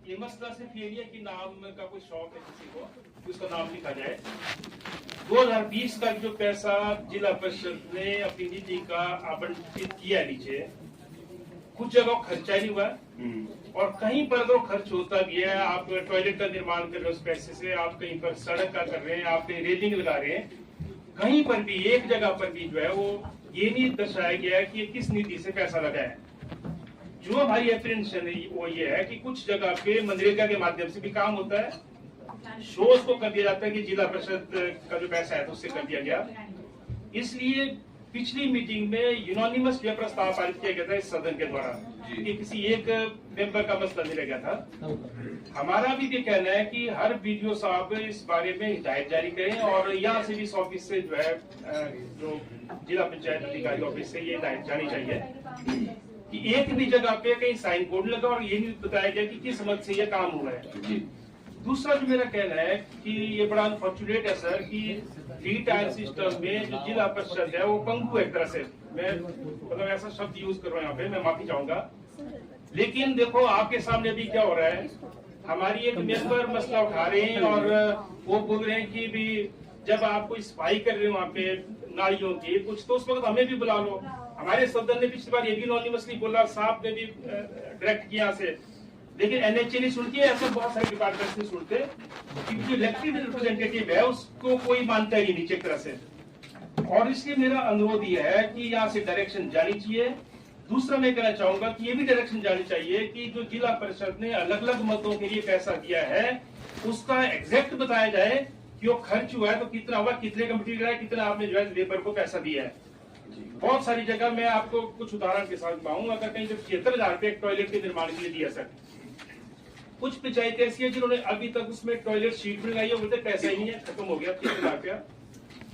ये मसला सिर्फ ये नहीं है कि नाम का कोई शौक है किसी को कि उसका नाम लिखा जाए। 2020 का जो पैसा जिला परिषद ने अपनी निधि का आवंटित किया नीचे, कुछ जगह खर्चा नहीं हुआ और कहीं पर अगर खर्च होता भी है, आप टॉयलेट का निर्माण कर रहे हैं उस पैसे से, आप कहीं पर सड़क का कर रहे हैं, आप कहीं रेलिंग लगा रहे हैं, कहीं पर भी एक जगह पर भी जो है वो ये नहीं दर्शाया गया है कि किस नीति से पैसा लगा है। जो हमारी एप्रीहेंशन है वो ये है कि कुछ जगह पे मनरेगा के माध्यम से भी काम होता है, शोज को कर दिया जाता है कि जिला परिषद का जो पैसा है तो उससे कर दिया गया। इसलिए पिछली मीटिंग में यूनानिमस यह प्रस्ताव पारित किया गया था इस सदन के द्वारा कि किसी एक मेंबर का मसला नहीं रह गया था। हमारा भी ये कहना है कि हर वीडियो साहब इस बारे में हिदायत जारी करें और यहाँ से भी इस ऑफिस से जो है जो जिला पंचायत अधिकारी ऑफिस से ये हिदायत जानी चाहिए कि एक भी जगह पे कहीं साइन बोर्ड लगा और ये नहीं बताया गया कि किस मद से ये काम हुआ है। दूसरा जो मेरा कहना है कि ये बड़ा अनफॉर्चुनेट है सर कि 3 टायर सिस्टम में जो जिला परिषद है वो पंगु है एक तरह से, मैं मतलब ऐसा शब्द यूज कर रहा हूँ यहाँ पे, मैं माफी चाहूंगा। लेकिन देखो आपके सामने भी क्या हो रहा है, हमारी एक मेंबर मसला उठा रहे हैं और वो बोल रहे हैं कि भी जब आप कोई सफाई कर रहे हो वहाँ पे नालियों की कुछ तो उस वक्त हमें भी बुला लो। हमारे सदन ने पिछली बार ये भी एनोनिमसली बोला, साहब ने भी डायरेक्ट किया से, लेकिन एनएचए नहीं सुनती है, ऐसे बहुत सारे डिपार्टमेंट्स नहीं सुनते क्योंकि जो इलेक्टेड रिप्रेजेंटेटिव है उसको कोई मानता ही नहीं एक तरह से। और इसलिए मेरा अनुरोध यह है कि यहाँ से डायरेक्शन जानी चाहिए। दूसरा मैं कहना चाहूंगा कि ये भी डायरेक्शन जानी चाहिए कि जो जिला परिषद ने अलग अलग मदों के लिए पैसा दिया है उसका एग्जैक्ट बताया जाए कि वो खर्च हुआ है तो कितना हुआ, कितने का मटीरियल है, कितना आपने जो है लेबर को पैसा दिया है। बहुत सारी जगह मैं आपको कुछ उदाहरण के साथ बताऊंगा, अगर कहीं जब 76,000 रुपए टॉयलेट के निर्माण के लिए दिया सर, कुछ पंचायत ऐसी है जिन्होंने अभी तक उसमें टॉयलेट शीट भी लगाई है, बोलते पैसा ही नहीं है, खत्म हो गया 76,000 रुपया।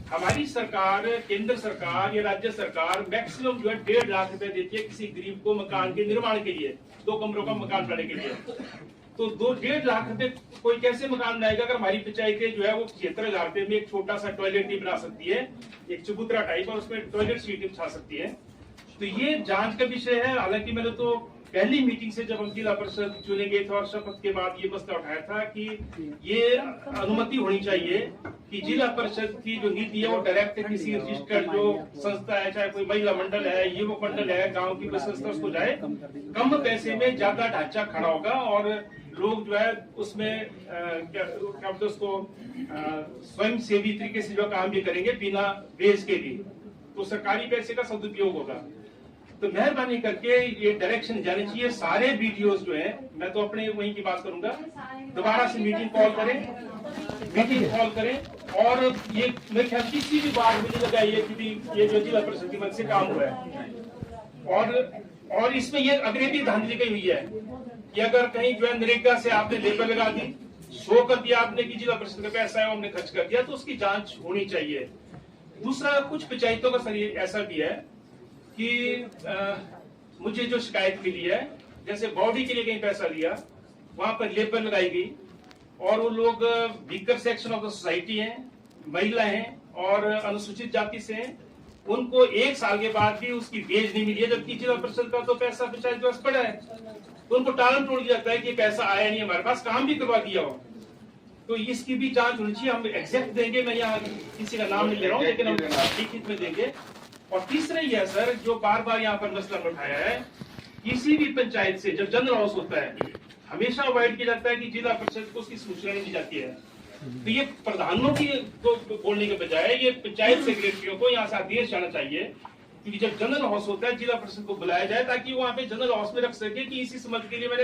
हमारी सरकार, केंद्र सरकार या राज्य सरकार मैक्सिमम जो है 1.5 लाख रुपए देती है किसी गरीब को मकान के निर्माण के लिए, 2 कमरों का मकान बनाने के लिए। तो 2-1.5 लाख रुपए कोई कैसे मकान बनाएगा अगर हमारी पंचायतें जो है वो 76,000 रुपए में एक छोटा सा टॉयलेट नहीं बना सकती है, एक चबूतरा टाइप, और उसमें टॉयलेट सीट बिछा सकती है। तो ये जांच का विषय है। हालांकि मैंने तो पहली मीटिंग से जब हम जिला परिषद चुने गए थे और शपथ के बाद ये मसला उठाया था कि ये अनुमति होनी चाहिए कि जिला परिषद की जो नीति है वो डायरेक्ट किसी रजिस्टर्ड जो संस्था है, चाहे कोई महिला मंडल है, युवक मंडल है, गांव की कोई संस्था, उसको जाए, कम पैसे में ज्यादा ढांचा खड़ा होगा और लोग जो है उसमें क्या बोलते उसको स्वयं सेवी तरीके से जो काम भी करेंगे बिना बेच के भी, तो सरकारी पैसे का सदुपयोग होगा। तो मेहरबानी करके ये डायरेक्शन जानी चाहिए। सारे वीडियोस जो हैं, मैं तो अपने वहीं की बात करूंगा, दोबारा से मीटिंग कॉल करें और ये मेरे ख्याल किसी भी बात में नहीं लगाइए कि ये जो जिला परिषद की मद से काम हुआ है। और इसमें ये अग्रेती धांधली गई हुई है कि अगर कहीं जो है नरेगा से आपने लेबर लगा दी, शो कर दिया आपने कि जिला परिषद का पैसा है हमने खर्च कर दिया, तो उसकी जांच होनी चाहिए। दूसरा, कुछ पंचायतों का सर ऐसा भी है कि मुझे जो शिकायत मिली है, जैसे बॉडी के लिए कहीं पैसा लिया, वहां पर लेबर लगाई गई और वो लोग weaker section of the society हैं, महिला हैं और अनुसूचित जाति से हैं, उनको 1 साल के बाद भी उसकी वेज नहीं मिली है, जबकि जिला परिषद का तो पैसा पंचायत के पास पड़ा है। तो उनको टालम टोल दिया जाता है कि पैसा आया नहीं, हमारे पास काम भी करवा दिया हो। तो इसकी भी जांच होनी चाहिए। हम एग्जैक्ट देंगे, मैं यहाँ किसी का नाम नहीं ले रहा हूँ, लेकिन हम लिखित में देंगे। और तीसरा ही है सर, जो बार बार यहाँ पर मसला उठाया है, किसी भी पंचायत से जब जनरल हाउस होता है हमेशा अवॉइड किया जाता है कि जिला परिषद को उसकी सूचना नहीं दी जाती है। तो ये प्रधानों की को बोलने के बजाय ये पंचायत सेक्रेटरियों को यहाँ से आदेश जाना चाहिए क्योंकि जब जनरल हाउस होता है जिला परिषद को बुलाया जाए ताकि वहाँ पे जनरल हाउस में रख सके कि इसी समझ के लिए मैंने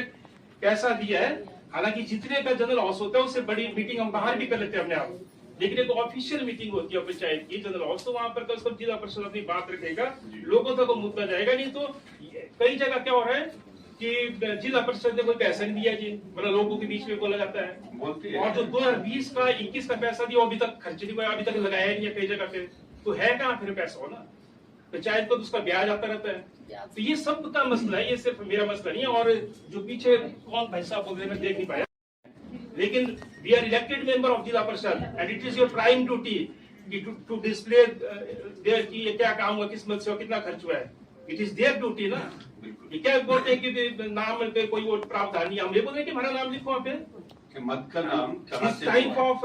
पैसा दिया है। हालांकि जितने का जनरल हाउस होता है उससे बड़ी मीटिंग हम बाहर भी कर लेते हैं अपने आप, लेकिन एक ऑफिशियल मीटिंग होती है पंचायत की जनरल हाउस, तो वहां पर उसको जिला परिषद अपनी बात रखेगा, लोगों तक मुद्दा जाएगा। नहीं तो कई जगह क्या हो रहा है कि जिला परिषद ने कोई पैसा नहीं दिया जी, मतलब लोगों के बीच में बोला जाता है। और जो 2020 का 21 का पैसा दिया अभी तक खर्च नहीं हुआ, अभी तक लगाया नहीं है कई जगह पे, तो है कहाँ फिर पैसा हो ना, पंचायत को तो उसका ब्याज आता रहता है। तो ये सब का मसला है, ये सिर्फ मेरा मसला नहीं है। और जो पीछे कौन भाई साहब बोल रहे हैं मैं देख नहीं पाया, लेकिन we are elected member of जिला परिषद and it is your prime duty to display there कि ये क्या काम हुआ, किस मद से कितना खर्च हुआ है। इट इज देयर ड्यूटी ना। ये क्या बोलते हैं कि नाम पे कोई वो प्रावधान नहीं, हम ये बोल रहे हैं कि हमारा नाम लिखो वहाँ पे कि मत का नाम कहाँ दिस से टाइप हुआ है? Of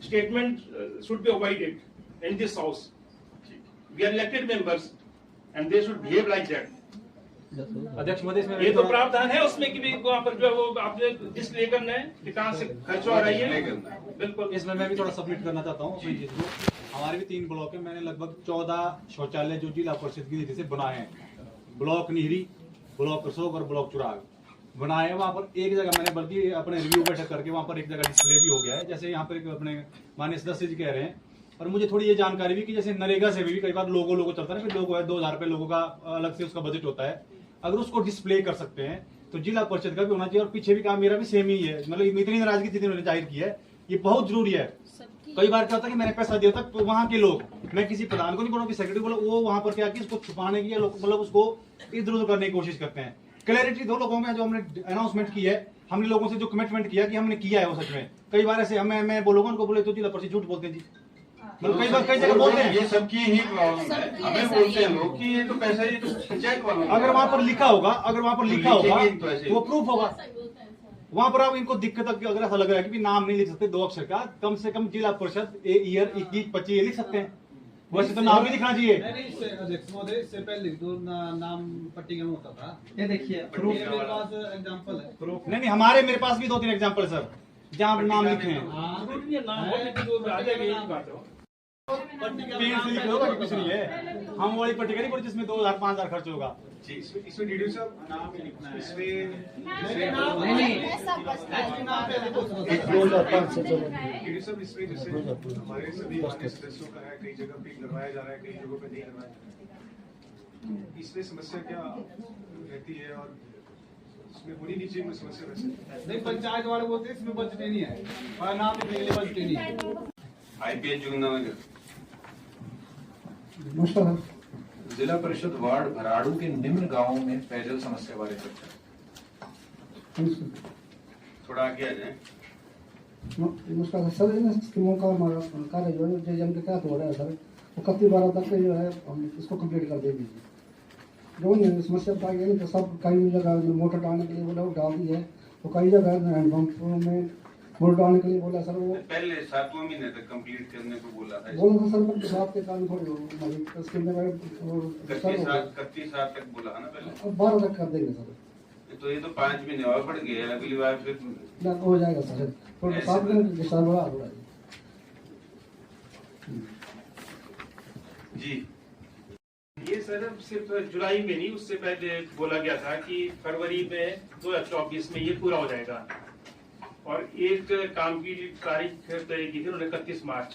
statement should be avoided in this house. We are elected members and they should behave like that. अध्यक्ष महोदय, इसमें ये तो प्रावधान है उसमें कि भी वहाँ पर जो है वो आपने डिस्प्ले करना है कि कहाँ से खर्च हो रही है। बिल्कुल, इसमें मैं भी थोड़ा सबमिट करना चाहता हूँ अपनी चीज को। हमारे भी 3 ब्लॉक है, मैंने लगभग 14 शौचालय जो जिला परिषद की निधि से बनाए हैं। ब्लॉक निहरी, ब्लॉक करसोग और ब्लॉक चुराग बनाए हैं। वहाँ पर एक जगह मैंने बल्कि अपने रिव्यू बैठक करके वहाँ पर एक जगह डिस्प्ले भी हो गया है। जैसे यहाँ पर अपने माननीय सदस्य जी कह रहे हैं, और मुझे थोड़ी ये जानकारी भी कि जैसे नरेगा से भी कई बार लोगो चलता है ना, फिर लोगो है 2000 रुपए लोगों का अलग से उसका बजट होता है। अगर उसको डिस्प्ले कर सकते हैं तो जिला परिषद का भी होना चाहिए। और पीछे भी काम मेरा भी सेम ही है, मतलब इतनी नाराजगी जितनी उन्होंने जाहिर की है, ये बहुत जरूरी है। कई बार क्या होता है कि मैंने पैसा दिया था तो वहाँ के लोग, मैं किसी प्रधान को नहीं बोला, सेक्रेटरी बोला, वो वहाँ पर क्या कि उसको छुपाने की मतलब उसको इधर उधर करने की कोशिश करते हैं। क्लैरिटी 2 लोगों में जो हमने अनाउंसमेंट की है, हमने लोगों से जो कमिटमेंट किया कि हमने किया है वो सच में। कई बार ऐसे मैं बोलूंगा उनको, बोले तो जिला परिषद झूठ बोलते हैं जी, मतलब कई बार कई जगह बोलते हैं। ये सबकी ही प्रॉब्लम है। हमें बोलते हैं लोग कि ये तो पैसा ये तो पंचायत वालों का। अगर वहाँ पर लिखा होगा, अगर वहाँ पर लिखा होगा तो ऐसे ही। वो प्रूफ होगा। वहाँ पर आप इनको दिक्कत अगर ऐसा लग रहा है कि नाम नहीं लिख सकते 2 अक्षर का, कम से कम जिला परिषद ईयर 21-25 लिख सकते हैं। वैसे तो नाम भी लिखना चाहिए। अध्यक्ष महोदय, इससे पहले जो नाम पट्टिका में होता था, ये देखिए प्रूफ मेरे पास एग्जांपल है। नहीं, हमारे मेरे पास भी 2-3 एग्जाम्पल सर जहाँ नाम लिखे हैं। जरूरी है नाम बोलने की जो आ जाएगा, यही बात है। पेन से लिख लो, कुछ नहीं है। हम वाली पट्टिका नहीं बोले जिसमें 2000-5000 खर्च होगा। इसमें डीडी साहब नाम ही लिखना है। इसमें डीडी साहब इसमें जैसे हमारे सभी मान्य सदस्यों का है, कई जगह पे करवाया जा रहा है, कई जगहों पे नहीं करवाया। इसमें समस्या क्या रहती है और इसमें होनी नहीं चाहिए समस्या वैसे? नहीं, पंचायत वाले बोलते हैं इसमें बजट ही नहीं है, और नाम लिखने के लिए बजट ही नहीं है। आईपीएच जुगनगर नमस्कार। जिला परिषद वार्ड भराड़ू के निम्न गांवों में पेयजल समस्या बारे चर्चा। थोड़ा आगे आ जाए। नमस्कार सर, इन स्कीमों का हमारा कार्य जो है जेएम के तहत हो रहा है सर, वो 31/12 तक जो है हम इसको कंप्लीट कर देंगे। जो नहीं समस्या बताई है तो सब कई जगह मोटर डालने के लिए बोला वो डाल दी है, तो कई जगह हैंडपम्प में मोटर डालने के लिए बोला सर, वो पहले 7वें महीने तक कंप्लीट करने को बोला था। बोला था सर, पर बरसात के कारण थोड़ी स्कीम में 31 साल तक बोला है ना पहले। अब 12 तक कर देंगे सर। तो ये तो 5 महीने और बढ़ गए, अगली बार फिर ना हो जाएगा सर, तो बरसात में विस्तार बढ़ा हो रहा है जी। ये सर सिर्फ जुलाई में नहीं, उससे पहले बोला गया था कि फरवरी में 2024 में ये पूरा हो जाएगा। और एक काम की तारीख तय की थी उन्होंने 31 मार्च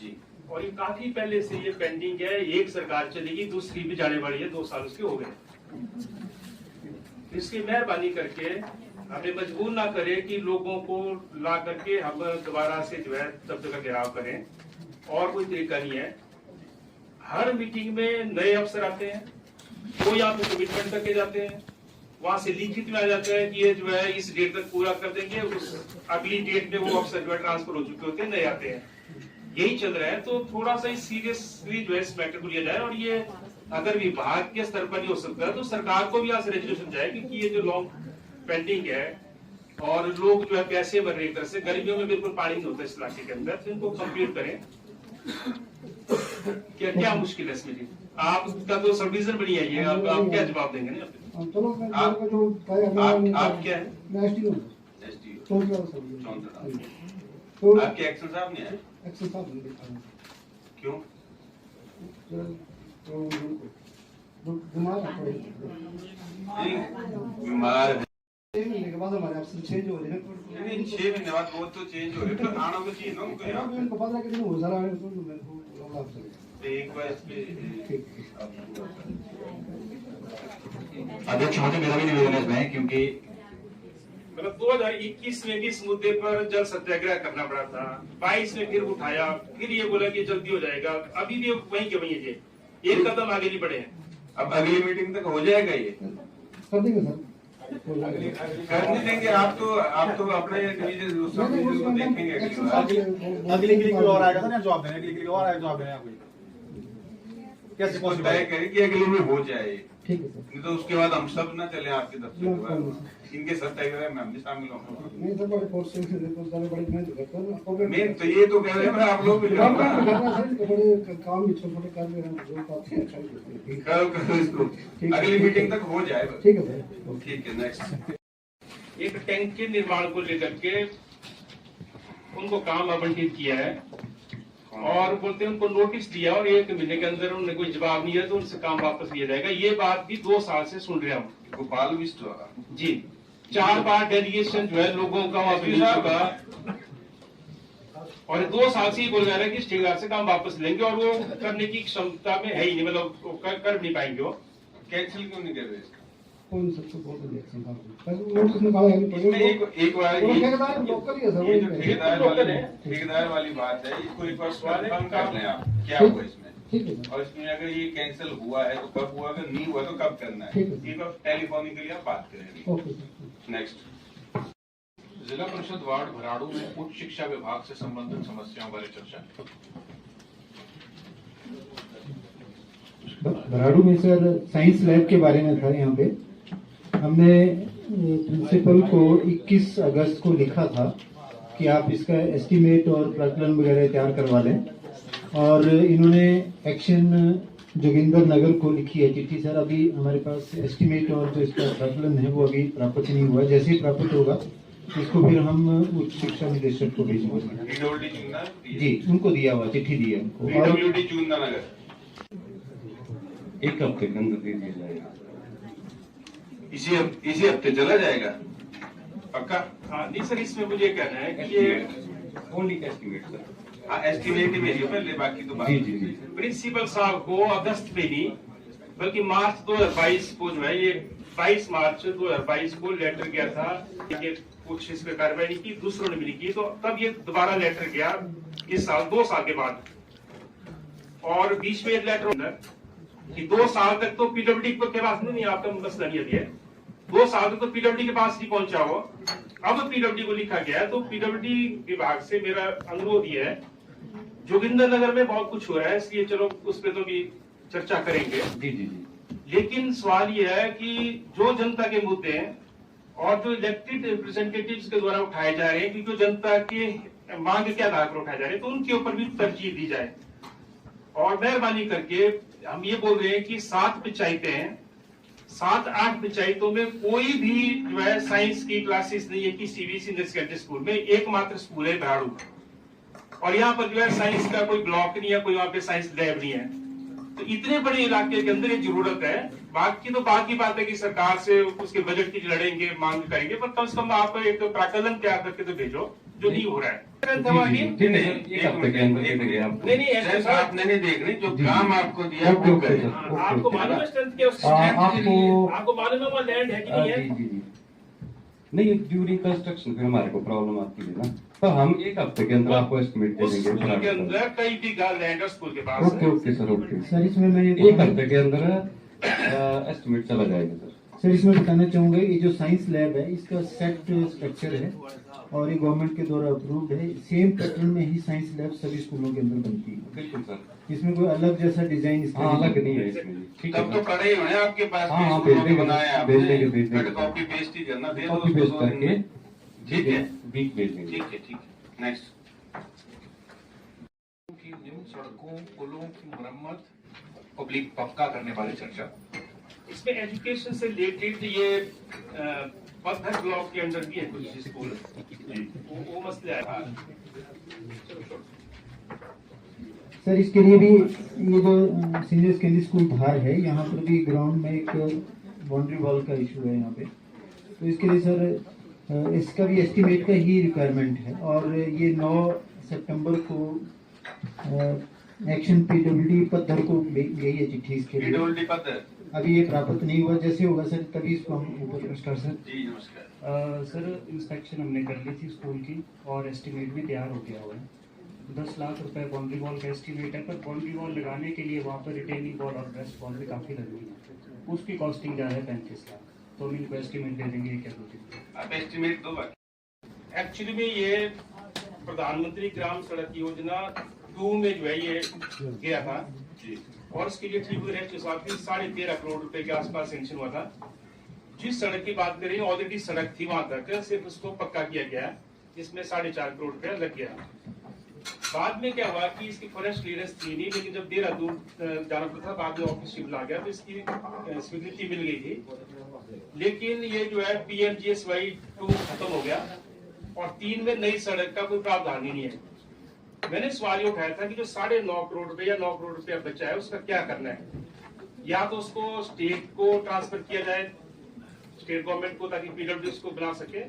जी। और ये काफी पहले से ये पेंडिंग है। एक सरकार चलेगी, दूसरी भी जाने वाली है, 2 साल उसके हो गए। इसकी मेहरबानी करके हमें मजबूर ना करें कि लोगों को ला करके हम दोबारा से जो है तब तक घेराव करें, और कोई तरीका नहीं है। हर मीटिंग में नए अफसर आते हैं, वो यहाँ पे कमिटमेंट करके जाते हैं, वहां से लिखित में आ जाता है कि ये जो है इस डेट तक पूरा कर देंगे, उस अगली डेट में वो अफसर जो है ट्रांसफर हो चुके होते हैं, नए आते हैं। यही चल रहा है। तो थोड़ा सा सीरियसली जो है इस मैटर को लिया जाए, और ये अगर विभाग के स्तर पर नहीं हो सकता तो सरकार को भी यहाँ से रेजोल्यूशन जाए कि ये जो लॉन्ग पेंडिंग है और लोग जो है पैसे भर रहे, एक तरह से गर्मियों में बिल्कुल पानी नहीं होता इस इलाके के अंदर, तो इनको कंप्लीट करें। क्या मुश्किल है इसमें? आपका तो सब डिवीजन बनी है, ये आप क्या जवाब देंगे ना? चलो आप क्या है? मैं एसडीओ तो आपके एक्शन साहब नहीं है? एक्शन साहब क्यों? बीमार है। 6 महीने के बाद हमारे अफसर चेंज हो रहे हैं। 6 महीने बाद वो तो चेंज हो रहे, तो आना तो चाहिए ना उनको यहाँ पे। उनको पता है कि नहीं हो रहा है, तो एक बार इस पे अध्यक्ष महोदय, मेरा भी निवेदन है इसमें, क्योंकि मतलब 2021 में भी इस मुद्दे पर जल सत्याग्रह करना पड़ा था, 22 में फिर उठाया, फिर ये बोला कि जल्दी हो जाएगा, अभी भी वहीं के वहीं है, एक कदम आगे नहीं बढ़े हैं। अब अगली मीटिंग तक हो जाएगा ये? कर देंगे सर, कर नहीं देंगे आप तो अपने डिवीजन दूसरा डिवीजन को देखेंगे अगली बार। अगली क्लिक और आएगा सर, जवाब देने अगली क्लिक और आएगा जवाब देने आपको। कैसे इसको पॉसिबल तय है? करें कि अगले में हो जाए, ठीक है सर। नहीं तो उसके बाद हम सब ना चले आपके दफ्तर के बाद, इनके सत्याग्रह में हम भी शामिल होंगे। नहीं सर, बड़े फोर्स से बड़ी मेहनत करते हैं। मेन तो ये तो कह रहे हैं आप लोग भी करो बड़े काम भी छोटे-छोटे काम भी हम जो करते हैं। करो इसको, अगली मीटिंग तक हो जाए बस। ठीक है सर। ठीक है, नेक्स्ट। एक टैंक के निर्माण को लेकर के उनको काम आवंटित किया है और बोलते हैं उनको नोटिस दिया और 1 महीने के अंदर उन्होंने कोई जवाब नहीं दिया तो उनसे काम वापस लिया जाएगा। ये बात भी 2 साल से सुन रहे हम गोपाल विष्ट जी। 4 बार डेलीगेशन जो है लोगों का वहां पे मिल चुका और 2 साल से ही बोल रहा है कि इस ठेकेदार से काम वापस लेंगे और वो करने की क्षमता में है ही नहीं, मतलब वो कर नहीं पाएंगे। वो कैंसिल क्यों नहीं कर रहे इसका? कौन सबको बोल के देख सकता हूं। पर नोटिस निकाला है नहीं। इसमें एक बार वो ठेकेदार लोकल ही है सर। ये जो लोकल है। ठेकेदार वाली बात है, इसको एक बार कंफर्म कर लें आप, क्या ठीक। हुआ इसमें। ठीक है सर। और इसमें अगर ये कैंसिल हुआ है तो कब हुआ, अगर नहीं हुआ तो कब करना है, ठीक है। ये बात टेलीफोनिकली आप बात करेंगे। Okay sir. नेक्स्ट। जिला परिषद वार्ड भराड़ू में उच्च शिक्षा विभाग से संबंधित समस्याओं बारे चर्चा। भराड़ू में सर साइंस लैब के बारे में था। यहाँ पे हमने प्रिंसिपल को 21 अगस्त को लिखा था कि आप इसका एस्टीमेट और प्रकलन वगैरह तैयार करवा लें, और इन्होंने एक्शन जोगिंदर नगर को लिखी है चिट्ठी। सर अभी हमारे पास एस्टीमेट और जो इसका प्रकलन है वो अभी प्राप्त नहीं हुआ। जैसे ही प्राप्त होगा इसको फिर हम उच्च शिक्षा निदेशक को भेजेंगे। पीडब्ल्यूडी चुनना जी, उनको दिया हुआ, चिट्ठी दी है उनको। और पीडब्ल्यूडी चुनना नगर 1 हफ्ते के अंदर दे दिया जाएगा। इसी हफ्ते चला जाएगा पक्का? हाँ नहीं सर, इसमें मुझे कहना है कि ये ओनली एस्टीमेट सर। हाँ, एस्टीमेट ही भेजिए पहले, बाकी तो बात। जी जी जी। प्रिंसिपल साहब को अगस्त में नहीं बल्कि मार्च 2022 को जो है, ये 22 मार्च 2022 को लेटर गया था कि कुछ इस पे कार्रवाई नहीं की, दूसरों ने भी नहीं की, तो तब ये दोबारा लेटर गया इस साल 2 साल के बाद। और बीच में एक लेटर कि 2 साल तक तो पीडब्ल्यूडी के पास नहीं, आपका मसला नहीं है, 2 साल तक तो पीडब्ल्यूडी के पास नहीं पहुंचा हो। अब पीडब्ल्यूडी को लिखा गया है, तो पीडब्ल्यूडी विभाग से मेरा अनुरोध ये है, जोगिंदर नगर में बहुत कुछ हो रहा है, इसलिए चलो उस पर तो भी चर्चा करेंगे। जी जी जी। लेकिन सवाल ये है कि जो जनता के मुद्दे हैं और जो इलेक्टेड रिप्रेजेंटेटिव्स के द्वारा उठाए जा रहे हैं, क्योंकि जनता के मांग के आधार पर उठाए जा रहे हैं, तो उनके ऊपर भी तरजीह दी जाए। और मेहरबानी करके हम ये बोल रहे हैं कि 7 पंचायतें हैं, 7-8 पंचायतों में कोई भी जो है साइंस की क्लासेस नहीं है किसी भी सीनियर सेकेंडरी स्कूल में। एकमात्र स्कूल है भराड़ू, और यहाँ पर जो है साइंस का कोई ब्लॉक नहीं है, कोई वहाँ पे साइंस लैब नहीं है। तो इतने बड़े इलाके के अंदर ये जरूरत है। बाकी तो बात की बात है कि सरकार से उसके बजट की लड़ेंगे, मांग करेंगे, पर कम से कम आप एक प्राकलन तैयार करके तो भेजो, जो नहीं हो रहा है। ठीक है सर, 1 हफ्ते के अंदर दे देंगे आपको। नहीं ऐसे सिर्फ आपने नहीं देखनी, जो काम आपको दिया वो करें। आपको मालूम है स्ट्रेंथ क्या आपको मालूम है वहाँ लैंड है कि नहीं है? जी जी जी। नहीं, ड्यूरिंग कंस्ट्रक्शन फिर हमारे को प्रॉब्लम आती है ना, तो हम 1 हफ्ते के अंदर आपको एस्टिमेट दे उस देंगे। स्कूल के अंदर कई बीघा लैंड है स्कूल के पास। Okay okay sir, okay sir इसमें मैं 1 हफ्ते के अंदर एस्टिमेट चला जाएगा सर। सर इसमें बताना चाहूंगा, ये जो साइंस लैब है इसका सेट स्ट्रक्चर है और ये गवर्नमेंट के द्वारा अप्रूव्ड है। सेम पैटर्न में ही साइंस लैब सभी स्कूलों के अंदर बनती है। बिल्कुल सर, इसमें कोई अलग जैसा डिजाइन इसका अलग नहीं है इसमें। ठीक तब तो है, पड़े ही होने आपके पास, हाँ, भेज देंगे, बनाया भेज देंगे, भेज देंगे। कॉपी पेस्ट ही करना, दे दो कॉपी उसको पेस्ट 2 दिन करके में। ठीक है, वीक भेज देंगे। ठीक है। नेक्स्ट। की निम्न सड़कों पुलों की मरम्मत पब्लिक पक्का करने वाली चर्चा। इसमें एजुकेशन से रिलेटेड ये पत्थर ब्लॉक के अंदर भी है कुछ स्कूल, वो मसले है। सर इसके लिए भी ये जो सीनियर सेकेंडरी स्कूल धार है, यहाँ पर भी ग्राउंड में एक बाउंड्री वॉल का इशू है यहाँ पे। तो इसके लिए सर इसका भी एस्टीमेट का ही रिक्वायरमेंट है। और ये 9 सितंबर को एक्शन पीडब्ल्यूडी पत्थर को गई है चिट्ठी इसके लिए। पीडब्ल्यूडी पत्थर अभी ये प्राप्त नहीं हुआ, जैसे होगा सर तभी इसको हम ऊपर। नमस्कार सर। जी नमस्कार। सर इंस्पेक्शन हमने कर ली थी स्कूल की और एस्टीमेट भी तैयार हो गया हुआ है। 10 लाख रुपए बाउंड्री वॉल का एस्टीमेट है, पर बाउंड्री वॉल लगाने के लिए वहाँ पर रिटेनिंग वॉल और ब्रेस्ट वॉल भी काफ़ी लगनी है, उसकी कॉस्टिंग ज़्यादा है 35 लाख। तो हम इनको एस्टीमेट दे देंगे क्या दो आप एस्टीमेट दो बाकी। एक्चुअली में ये प्रधानमंत्री ग्राम सड़क योजना 2 में जो है ये गया था, और इसके लिए ठीक हुए के साथ भी 13.5 करोड़ रुपए के आसपास सेंक्शन हुआ था। जिस सड़क की बात करें ऑलरेडी सड़क थी वहां तक, सिर्फ उसको पक्का किया गया, जिसमें 4.5 करोड़ रुपया लग गया। बाद में क्या हुआ कि इसकी फॉरेस्ट क्लियरेंस थी नहीं, लेकिन जब देहरादून जाना पड़ा था, बाद में ऑफिस शिफ्ट आ गया तो इसकी स्वीकृति मिल गई थी। लेकिन ये जो है PMGSY 2 खत्म हो गया और 3 में नई सड़क का कोई प्रावधान ही नहीं है। मैंने सवाल ये उठाया था कि जो 9.5 करोड़ रुपए या 9 करोड़ रुपया बचा है उसका क्या करना है। या तो उसको स्टेट को ट्रांसफर किया जाए, स्टेट गवर्नमेंट को, ताकि PWD उसको बना सके,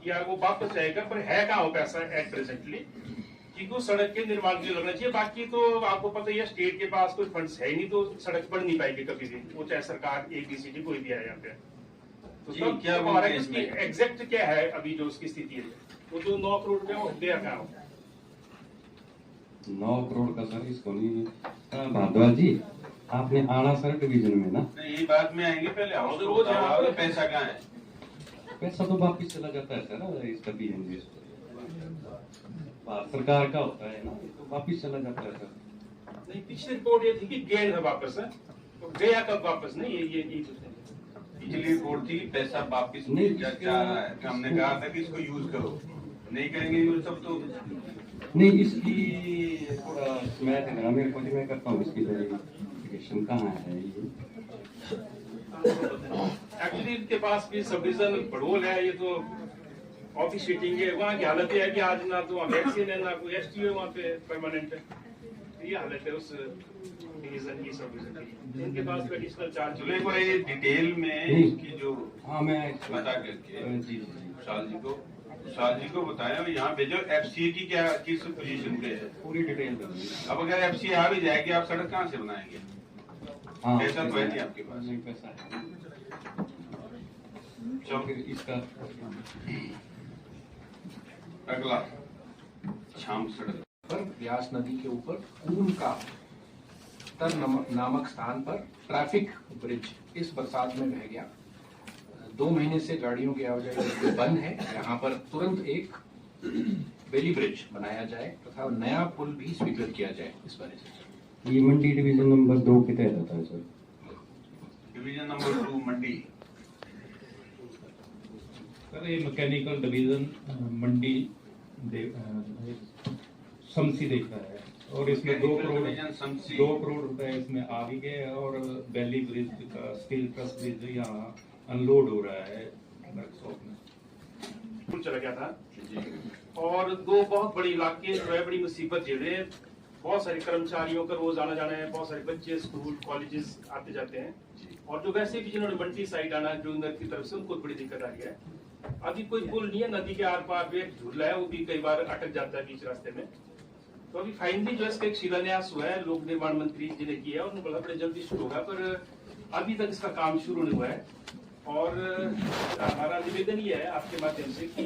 या वो वापस जाएगा, पर है कहाँ वो पैसा एट प्रेजेंटली, क्योंकि उस सड़क के निर्माण के लिए लगना चाहिए। बाकी तो आपको पता ही है स्टेट के पास कोई फंड्स है ही नहीं, तो सड़क बन नहीं पाएगी कभी भी, वो चाहे सरकार ABCD कोई भी आए यहाँ पे। तो तब क्या उसकी एग्जैक्ट क्या है अभी जो उसकी स्थिति है, वो जो 9 करोड़ रुपया वो गया कहाँ हो? 9 करोड़ का सर इसको नहीं। भारद्वाज जी, आपने आना सर डिवीजन में ना, ये बाद में आएंगे, पहले आओ तो रोज आओ, पैसा कहाँ है? पैसा तो वापिस चला जाता है सर इसका PMG भारत सरकार का होता है ना, तो वापिस चला जाता है सर। नहीं, पिछली रिपोर्ट ये थी कि गेन है वापस है, तो गया कब वापस नहीं, ये पिछली रिपोर्ट थी पैसा वापिस नहीं जा रहा है। हमने कहा था कि इसको यूज करो, नहीं करेंगे यूज तब तो नहीं। इसकी थोड़ा मैं देना मेरे को, मैं करता हूँ इसकी वेरिफिकेशन कहाँ है ये। एक्चुअली इनके पास भी सब डिवीजन बड़ोल है, ये तो ऑफिस सीटिंग है, वहाँ की हालत ये है कि आज ना तो वैक्सीन है ना कोई STO है वहाँ पे परमानेंट है, ये हालत है उस डिवीजन की, सब डिवीजन इनके पास एडिशनल चार्ज। चलो एक बार ये डिटेल में इसकी जो मैं बता करके विशाल जी को बताएं, और यहाँ भेजो FC की क्या किस पोजीशन पे है पूरी डिटेल। अब अगर FC आ भी जाएगी, आप सड़क कहाँ से बनाएंगे? पैसा तो है नहीं आपके पास। नहीं पैसा है। चलो इसका अगला शाम सड़क पर व्यास नदी के ऊपर कून का तर नामक स्थान पर ट्रैफिक ब्रिज इस बरसात में बह गया। 2 महीने से गाड़ियों की आवाजाही बंद है। यहाँ पर तुरंत एक बेली ब्रिज बनाया जाए तथा नया पुल भी स्वीकृत किया जाए इस वजह से। ये मंडी डिवीजन नंबर 2 के तहत आता है सर। डिवीजन नंबर 2 मंडी सर, ये मैकेनिकल डिवीजन मंडी समसी देख रहा है, और इसमें 2 करोड़ रुपए इसमें आ भी गए, और बेली ब्रिज का स्टील ट्रस ब्रिज यहाँ अनलोड हो रहा है वर्कशॉप में। चला गया था और 2 बहुत बड़ी इलाके जो है बड़ी मुसीबत झेल रहे हैं। बहुत सारे कर्मचारियों का रोज आना जाना है, बहुत सारे बच्चे स्कूल कॉलेजेस आते जाते हैं, और जो वैसे भी जिन्होंने मंडी साइड आना जो नदी की तरफ से, उनको बड़ी दिक्कत आ रही है। अभी कोई पुल नहीं है, नदी के आर पार एक झूला है, वो भी कई बार अटक जाता है बीच रास्ते में। तो अभी फाइनली जो इसका एक शिलान्यास हुआ है, लोक निर्माण मंत्री जी ने किया, उन्होंने बोला बड़े जल्दी शुरू होगा, पर अभी तक इसका काम शुरू नहीं हुआ है। और हमारा निवेदन ये है आपके माध्यम से कि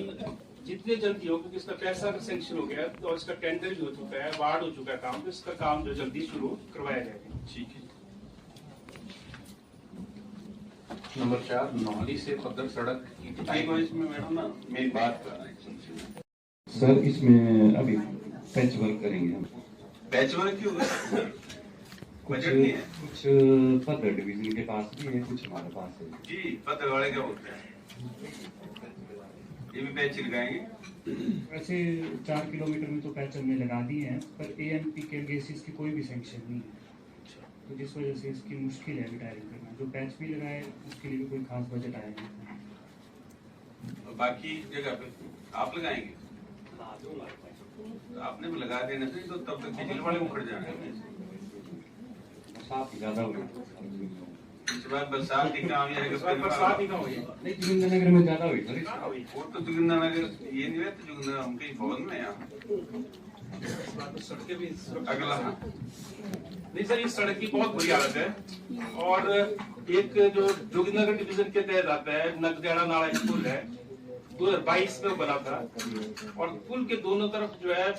जितने जल्दी हो, क्योंकि इसका पैसा सेंक्शन हो गया तो इसका टेंडर भी हो चुका है, वार्ड हो चुका है काम, तो इसका काम जो जल्दी शुरू करवाया जाएगा। ठीक है। नंबर 4 नौहली से पद्दर सड़क की इसमें मैडम ना मेरी बात कर रहा है सर, इसमें अभी पैच वर्क करेंगे हम। पैच वर्क क्यों? कुछ पद्दर डिवीजन के पास भी है, कुछ हमारे पास है जी। पद्दर वाले क्या बोलते हैं, ये भी पैच लगाएंगे? वैसे 4 किलोमीटर में तो पैच हमने लगा दिए हैं, पर ANP के बेसिस की कोई भी सेंक्शन नहीं है, तो जिस वजह से इसकी मुश्किल है रिटायरिंग करना। जो पैच भी लगाए उसके लिए भी कोई खास बजट आया नहीं। बाकी जगह पे आप लगाएंगे? तो आपने भी लगा देना चाहिए, तो तब तक बिजली वाले उखड़ जाएंगे। बरसात ज्यादा हुई, इस बार बरसात ही कहाँ हुई है? बरसात ही कहाँ हुई है? नहीं, जोगिंद्रनगर में ज्यादा हुई सर। वो तो जोगिंद्रनगर ये नहीं रहता, जोगिंद्र हम कहीं फौज में यहाँ। सड़कें भी अगला नहीं सर, इस सड़क की बहुत बुरी हालत है। और एक जो जोगिंद्रनगर डिवीजन के तहत आता है नगदेड़ा नाला एक पुल है, 2022 में बना था, और पुल के दोनों तरफ जो है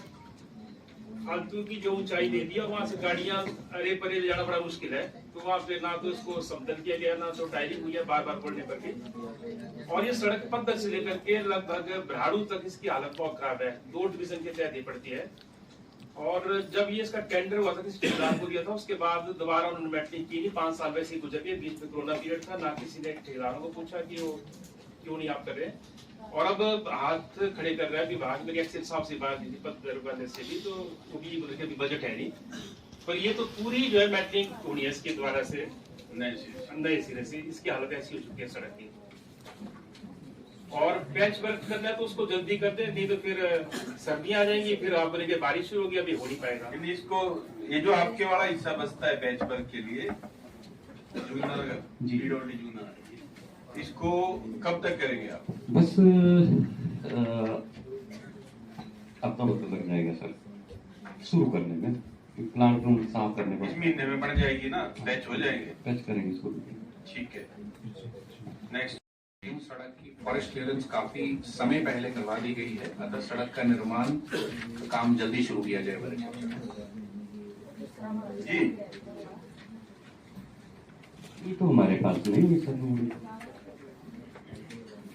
फालतू की जो ऊंचाई दे दी, और वहां से गाड़ियां अरे परे ले जाना बड़ा मुश्किल है। तो वहां पे ना तो इसको समतल किया गया, ना तो टायरिंग हुई है बार बार पड़ने पर के। और ये सड़क पद्दर से लेकर के लगभग भराड़ू तक इसकी हालत बहुत खराब है। 2 डिवीजन के तहत ही पड़ती है। और जब ये इसका टेंडर हुआ था किसी ठेकेदार को दिया था, उसके बाद दोबारा उन्होंने मेटलिंग की नहीं। 5 साल वैसे ही गुजर गए, बीच में कोरोना पीरियड था, ना किसी ने ठेकेदारों को पूछा कि वो क्यों नहीं आप कर रहे। और अब हाथ खड़े कर रहा है विभाग। मेरी एक्सेल साहब से बात हुई थी पत्र वाले से भी, तो वो भी बोले कि बजट है नहीं, पर ये तो पूरी जो है मेटलिंग होनी है इसके द्वारा से नए सिरे से। इसकी हालत ऐसी हो चुकी है सड़क की। और पैच वर्क करना है तो उसको जल्दी कर दें, नहीं तो फिर सर्दियां आ जाएंगी, फिर आप बोलेंगे बारिश शुरू होगी, अभी हो नहीं पाएगा। इसको ये जो आपके वाला हिस्सा बचता है पैच वर्क के लिए, जूना, इसको कब तक करेंगे आप? बस अब तो लग जाएगा सर शुरू करने में, प्लांट रूम साफ करने में। इस महीने में बन जाएगी ना, पैच हो जाएंगे, पैच करेंगे शुरू। ठीक है। नेक्स्ट, सड़क की फॉरेस्ट क्लियरेंस काफी समय पहले करवा दी गई है, अतः सड़क का निर्माण का काम जल्दी शुरू किया जाएगा। जी, ये तो हमारे पास नहीं है सर।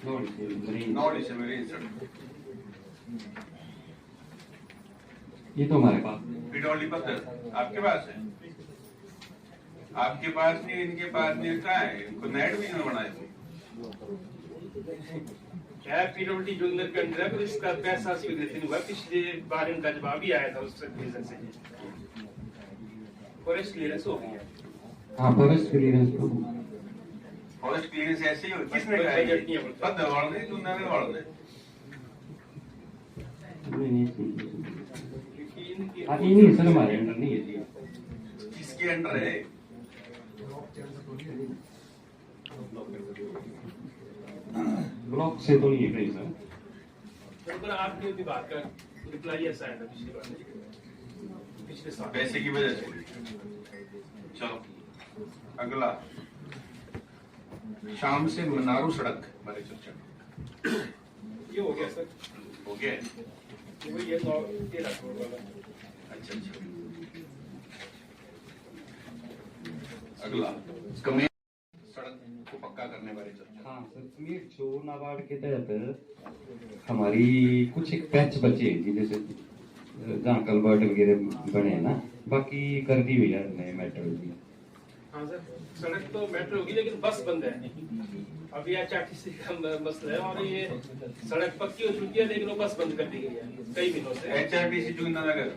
नॉट सड़क, ये तो हमारे पास पिडौली पत्थर आपके पास है? आपके पास नहीं, इनके पास नहीं, कहाँ है? इनको नेट भी नहीं बनाए है पीडब्ल्यूडी जोनर के अंदर, पर इसका पैसा स्वीकृत नहीं हुआ। पिछले बार इनका जवाब भी आया था उस रीजन से। फॉरेस्ट क्लियरेंस हो गया। हाँ, फॉरेस्ट क्लियरेंस तो फॉरेस्ट क्लियरेंस ऐसे ही हो। किसने कहा है? पत्थर वाले ने, जोनर वाले ने। नहीं सर, हमारे अंडर नहीं है जी। किसके अंडर है? ब्लॉक से तो नहीं है कहीं सर। पर आपने विभाग का रिप्लाई ऐसा आया था पिछली बार, पिछले साल पैसे की वजह से। चलो अगला, शाम से मनारू सड़क बारे चर्चा। ये हो गया सर, हो गया। ये 13 करोड़ वाला। अच्छा, अगला सड़क को पक्का करने बारे चर्चा। हाँ सर, समीर जो नाबार्ड के तहत हमारी कुछ एक पैच बचे हैं जी, जैसे जहाँ कलवर्ट वगैरह बने हैं ना, बाकी कर दी हुई है नए मेट्रो भी। हाँ सर, सड़क तो मेट्रो होगी लेकिन बस बंद है अभी। HRTC का मसला है, और ये सड़क पक्की हो चुकी है लेकिन वो बस बंद कर दी गई है कई दिनों से। HRTC जोगिंद्रनगर,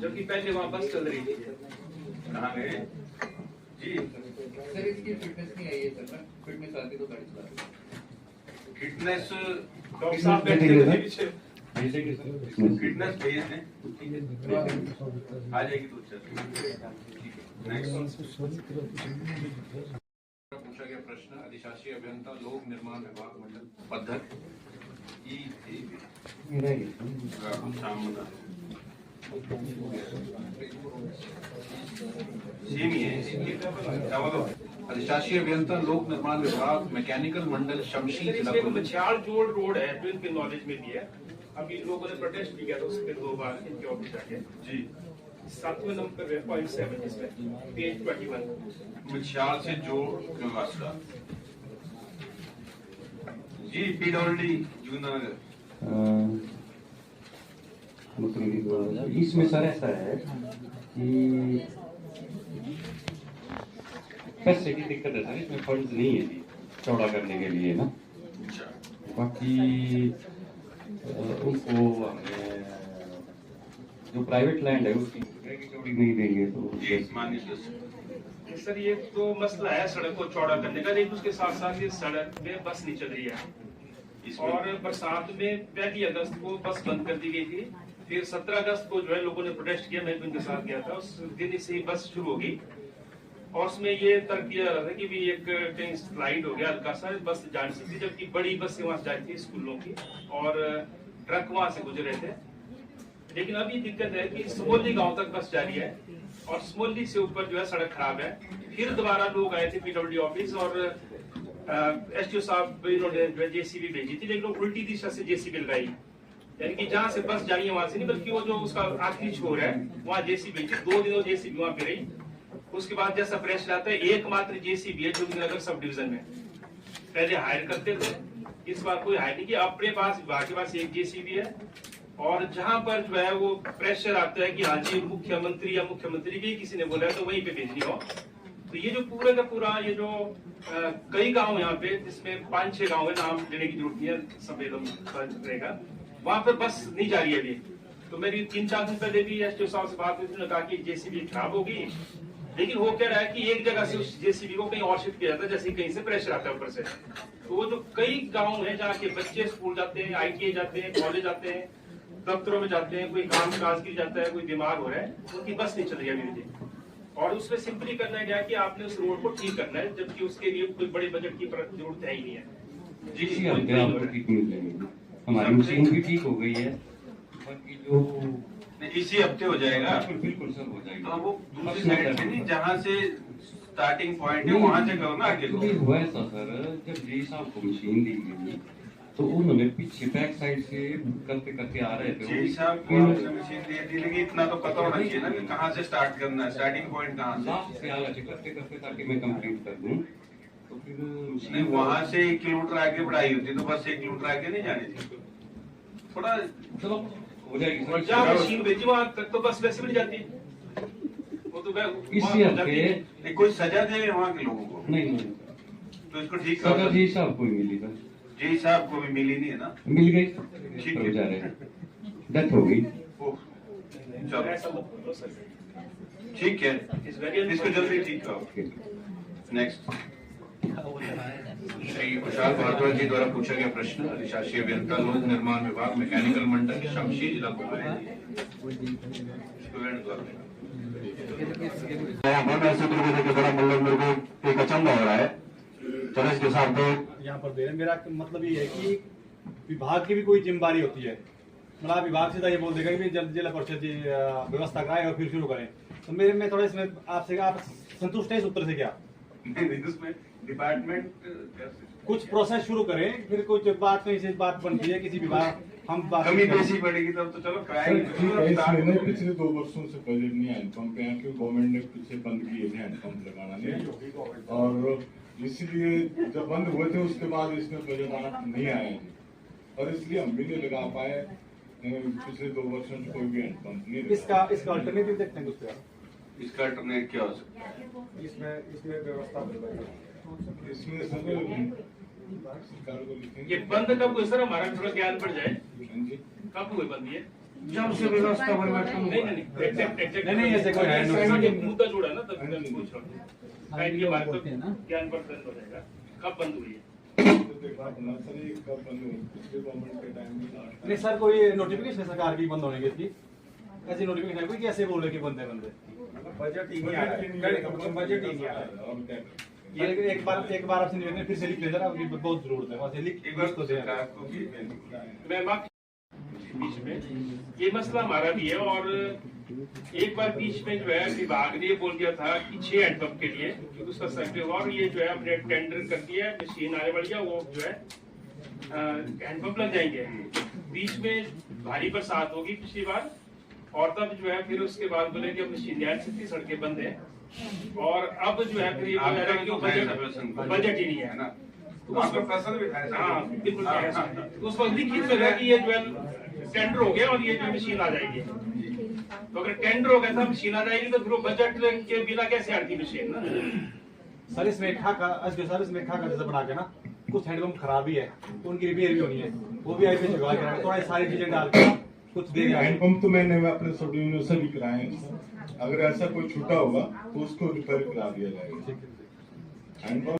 जबकि पहले वहाँ बस चल रही थी। कहाँ गए जी? सर इसकी फिटनेस नहीं आई है सर, फिटनेस आती तो गाड़ी चला। फिटनेस डॉक्टर साहब बैठे थे पीछे, फिटनेस भेज दें, आ जाएगी तो पूछा गया प्रश्न, अधिशासी अभियंता लोक निर्माण विभाग मंडल पद्धर अधिशासी अभियंता लोक निर्माण विभाग मैकेनिकल मंडल शमशी मछियाल जोड़ रोड है जो इनके नॉलेज में भी है। अभी लोगों ने प्रोटेस्ट भी किया था उसके 2 बार इनके ऑफिस जाके जी। 7वें नंबर पे .7 इसमें पेज 21 मछियाल से जोड़ के वास्ता जी। पीडब्ल्यूडी जोगिंद्रनगर, इसमें सर ऐसा है कि पैसे की दिक्कत है सर, इसमें फंड्स नहीं है जी चौड़ा करने के लिए ना। बाकी उनको हमें जो प्राइवेट लैंड है उसकी चौड़ी नहीं देंगे तो सर ये तो मसला है सड़क को चौड़ा करने का, लेकिन उसके साथ साथ ये सड़क में बस नहीं चल रही है। और बरसात में 1 अगस्त को बस बंद कर दी गई थी, फिर 17 अगस्त को जो है लोगों ने प्रोटेस्ट किया, मैं भी उनके साथ गया था। उस दिन से ही बस शुरू होगी और उसमें ये तर्क दिया जा रहा था कि भी एक कहीं स्लाइड हो गया हल्का सा, बस जा नहीं सकती, जबकि बड़ी बस वहां से जाती थी स्कूलों की और ट्रक वहां से गुजर रहे थे। लेकिन अभी दिक्कत है कि समोली गांव तक बस जा रही है और समोली से ऊपर जो है सड़क खराब है। फिर दोबारा लोग आए थे पीडब्ल्यूडी ऑफिस और एसडीओ साहब इन्होंने जो है जेसीबी भेजी थी, लेकिन वो उल्टी दिशा से जेसीबी लगाई, यानी कि जहाँ से बस जानी है वहां से नहीं, बल्कि वो जो उसका आखिरी छोर है वहाँ जेसीबी भेजी। 2 दिनों जेसीबी वहां पे रही। उसके बाद जैसा प्रेशर आता है, एकमात्र जेसीबी है जोगिंद्रनगर सब डिवीजन में, पहले हायर करते थे, इस बार कोई हायर नहीं किया। अपने पास विभाग के पास एक जेसीबी है, और जहां पर जो है वो प्रेशर आता है कि हाँ जी मुख्यमंत्री या मुख्यमंत्री के किसी ने बोला है तो वहीं पे भेजनी हो। तो ये जो पूरा का पूरा ये जो कई गांव यहाँ पे, जिसमें 5-6 गांव है, नाम लेने की जरूरत नहीं है, सफेद रहेगा, वहां पर बस नहीं जा रही है अभी। तो मेरी 3-4 दिन पहले भी एसटीओ साहब से बात हुई, उन्होंने कहा कि जेसीबी खराब होगी, लेकिन हो क्या रहा है कि एक जगह से उस जेसीबी को कहीं और शिफ्ट किया जाता है, जैसे कहीं से प्रेशर आता है ऊपर से। तो वो जो कई गांव है जहाँ के बच्चे स्कूल जाते हैं, ITA जाते हैं, कॉलेज जाते हैं, दफ्तरों में जाते हैं, कोई काम काज के लिए जाता है, कोई बीमार हो रहा है, उनकी बस नहीं चल रही है अभी। और उसमें सिंपली करना है क्या कि आपने उस रोड को ठीक करना है, जबकि उसके लिए कोई बड़े बजट की जरूरत है ही नहीं है। जी आपको ठीक मिल जाएगी, हमारी मशीन भी ठीक हो गई है, बाकी जो इसी हफ्ते हो जाएगा। बिल्कुल सर हो जाएगा। तो वो दूसरी साइड से नहीं, जहाँ से स्टार्टिंग पॉइंट है वहाँ से करो ना आगे को। हुआ ऐसा सर, जब जी साहब को मशीन दी गई तो उन्होंने पीछे बैक साइड से करते करते आ रहे थे। जी साहब को मशीन दे दी, लेकिन इतना तो पता होना चाहिए ना कि कहाँ से स्टार्ट करना है, स्टार्टिंग पॉइंट कहाँ से। लास्ट से आगे करते करते ताकि मैं कंप्लीट कर दूं। तो फिर नहीं, वहाँ से 1 किलोमीटर आगे बढ़ाई होती तो बस 1 किलोमीटर आगे नहीं जानी थी। थोड़ा चलो हो जाएगी और जहाँ मशीन भेजी वहाँ तक तो बस वैसे भी नहीं जाती, वो तो इसी हफ्ते कोई सजा दे वहाँ के लोगों को। नहीं, तो इसको ठीक सजा करो। जी साहब को ही मिली था, जी साहब को भी मिली नहीं है ना। मिल गई, ठीक है, जा रहे डेथ हो गई। चलो ठीक है, इसको जल्दी ठीक करो। नेक्स्ट श्री विशाल भारद्वाज जी द्वारा पूछा गया प्रश्न, अधिशासी अभियंता लोक निर्माण विभाग मैकेनिकल मंडल शमशी जिला स्टूडेंट द्वारा। बड़ा मतलब मेरे को एक अचंभा हो रहा है। चलो इसके साथ यहाँ पर दे रहे, मेरा मतलब ये है कि विभाग की भी कोई जिम्मेदारी होती है। मतलब विभाग सीधा ये बोल देगा कि जिला परिषद व्यवस्था कराए और फिर शुरू करें। तो मेरे में थोड़ा इसमें आपसे आप संतुष्ट है इस उत्तर से क्या? नहीं, उसमें डिपार्टमेंट कुछ प्रोसेस शुरू करें, फिर कुछ बात नहीं से बात बनती है किसी विभाग हम बात कमी बेसी पड़ेगी तब तो चलो कराएंगे। पिछले 2 वर्षों से बजट नहीं हैंडपंप यहाँ के गवर्नमेंट ने पीछे बंद किए थे हैंडपंप लगाना नहीं, और इसलिए जब बंद हुए थे उसके बाद इसमें बजट आना नहीं आया है, और इसलिए हम भी नहीं लगा पाए। पिछले 2 वर्षों से कोई भी हैंडपंप नहीं। इसका अल्टरनेटिव देखते हैं कुछ, इसका अल्टरनेट क्या हो सकता है? इसमें व्यवस्था इसमें सब सरकार को लिखेंगे। ये बंद कब हुई सर, हमारा थोड़ा ज्ञान बढ़ जाए, कब हुई बंद ये? जब से व्यवस्था परिवर्तन नहीं ऐसे कोई है मुद्दा जुड़ा ना, तब मैं पूछ रहा हूँ टाइम के बाद तो ज्ञान बढ़ जाएगा। कब बंद हुई है? नहीं सर, कोई नोटिफिकेशन सरकार की बंद होने की इसकी ऐसी नोटिफिकेशन है कोई कि ऐसे बोले कि बंद है? बजट ही नहीं आ रहा है, बजट ही नहीं आ रहा है। ये एक बार आपसे निवेदन फिर से लिख ले जरा, बहुत जरूरत है, वहाँ से लिख तो दे। मैं बीच में ये मसला हमारा भी है, और एक बार बीच में जो है विभाग ने बोल दिया था कि 6 हैंडपंप के लिए उसका सर्वे हुआ, और ये जो है हमने टेंडर कर दिया है, मशीन आने वाली है, वो जो है हैंडपंप लग जाएंगे। बीच में भारी बरसात होगी पिछली बार, और तब जो है फिर उसके बाद बोले कि अब मशीन नहीं, छत्तीस सड़कें बंद है, और अब जो है फिर बजट ही नहीं है ना, फसल भी है। हाँ बिल्कुल, उस वक्त लिखित में है कि ये जो है टेंडर हो गया और ये जो मशीन आ जाएगी। तो अगर टेंडर हो गया था मशीन आ जाएगी, तो फिर बजट के बिना कैसे आती मशीन ना? सर इसमें खाका जैसा बना के ना, कुछ हैंडपंप खराब ही है, उनकी रिपेयर भी होनी है, वो भी आई पे जुगाड़ कराएंगे, थोड़ा सारी चीजें डाल के कुछ दे हैंडपंप तो मैंने अपने सब डिविजन से भी कराए हैं। अगर ऐसा कोई छूटा होगा तो उसको रिपेयर करा दिया जाएगा। हैंडपंप